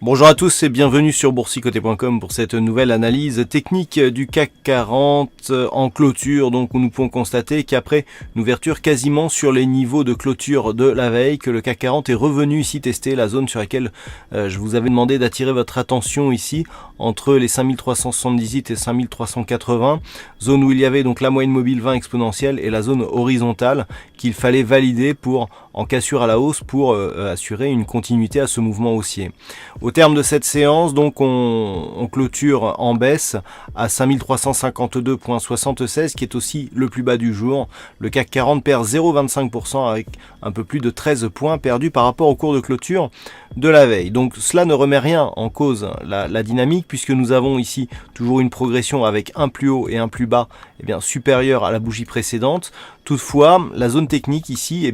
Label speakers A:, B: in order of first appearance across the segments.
A: Bonjour à tous et bienvenue sur boursicoté.com pour cette nouvelle analyse technique du CAC 40 en clôture, donc où nous pouvons constater qu'après une ouverture quasiment sur les niveaux de clôture de la veille, que le CAC 40 est revenu ici tester la zone sur laquelle je vous avais demandé d'attirer votre attention ici, entre les 5378 et 5380, zone où il y avait donc la moyenne mobile 20 exponentielle et la zone horizontale qu'il fallait valider pour, en cassure à la hausse, pour assurer une continuité à ce mouvement haussier. Au terme de cette séance, donc on clôture en baisse à 5352,76 qui est aussi le plus bas du jour. Le CAC 40 perd 0,25% avec un peu plus de 13 points perdus par rapport au cours de clôture de la veille. Donc cela ne remet rien en cause la dynamique, puisque nous avons ici toujours une progression avec un plus haut et un plus bas supérieur à la bougie précédente. Toutefois, la zone technique ici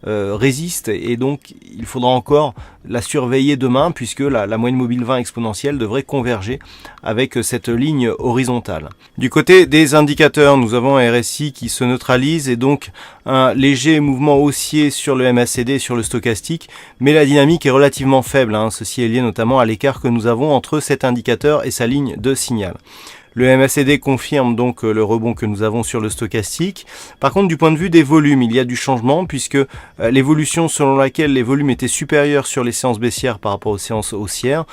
A: résiste et donc il faudra encore la surveiller demain, puisque la moyenne mobile 20 exponentielle devrait converger avec cette ligne horizontale. Du côté des indicateurs, nous avons un RSI qui se neutralise et donc un léger mouvement haussier sur le MACD et sur le stochastique, mais la dynamique est relativement faible. Ceci est lié notamment à l'écart que nous avons entre cet indicateur et sa ligne de signal. Le MACD confirme donc le rebond que nous avons sur le stochastique. Par contre, du point de vue des volumes, il y a du changement, puisque l'évolution selon laquelle les volumes étaient supérieurs sur les séances baissières par rapport aux séances haussières,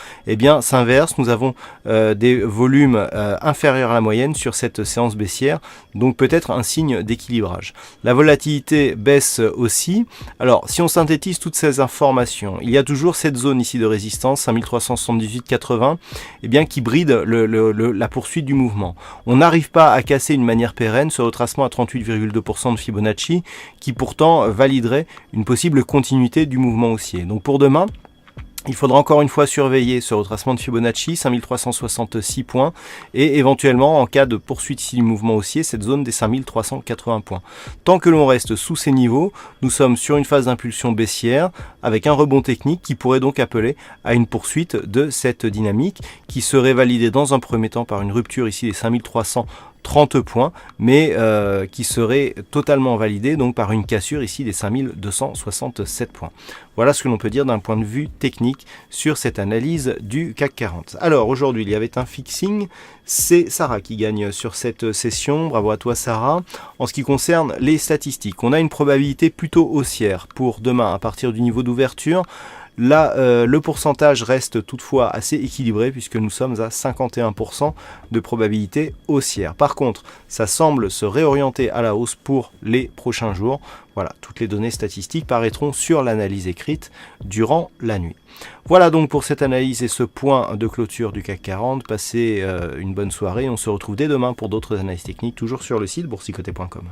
A: s'inverse. Nous avons des volumes inférieurs à la moyenne sur cette séance baissière, donc peut-être un signe d'équilibrage. La volatilité baisse aussi. Alors, si on synthétise toutes ces informations, il y a toujours cette zone ici de résistance, 5378,80, qui bride la poursuite du mouvement. On n'arrive pas à casser une manière pérenne ce retracement à 38,2% de Fibonacci, qui pourtant validerait une possible continuité du mouvement haussier. Donc pour demain, il faudra encore une fois surveiller ce retracement de Fibonacci, 5366 points, et éventuellement, en cas de poursuite ici du mouvement haussier, cette zone des 5380 points. Tant que l'on reste sous ces niveaux, nous sommes sur une phase d'impulsion baissière, avec un rebond technique qui pourrait donc appeler à une poursuite de cette dynamique, qui serait validée dans un premier temps par une rupture ici des 5330 points, mais qui serait totalement validée donc par une cassure ici des 5267 points. Voilà ce que l'on peut dire d'un point de vue technique sur cette analyse du CAC 40. Alors aujourd'hui, il y avait un fixing, c'est Sarah qui gagne sur cette session, bravo à toi Sarah. En ce qui concerne les statistiques, on a une probabilité plutôt haussière pour demain à partir du niveau d'ouverture. Là, le pourcentage reste toutefois assez équilibré, puisque nous sommes à 51% de probabilité haussière. Par contre, ça semble se réorienter à la hausse pour les prochains jours. Voilà, toutes les données statistiques paraîtront sur l'analyse écrite durant la nuit. Voilà donc pour cette analyse et ce point de clôture du CAC 40. Passez une bonne soirée. On se retrouve dès demain pour d'autres analyses techniques, toujours sur le site boursicoté.com.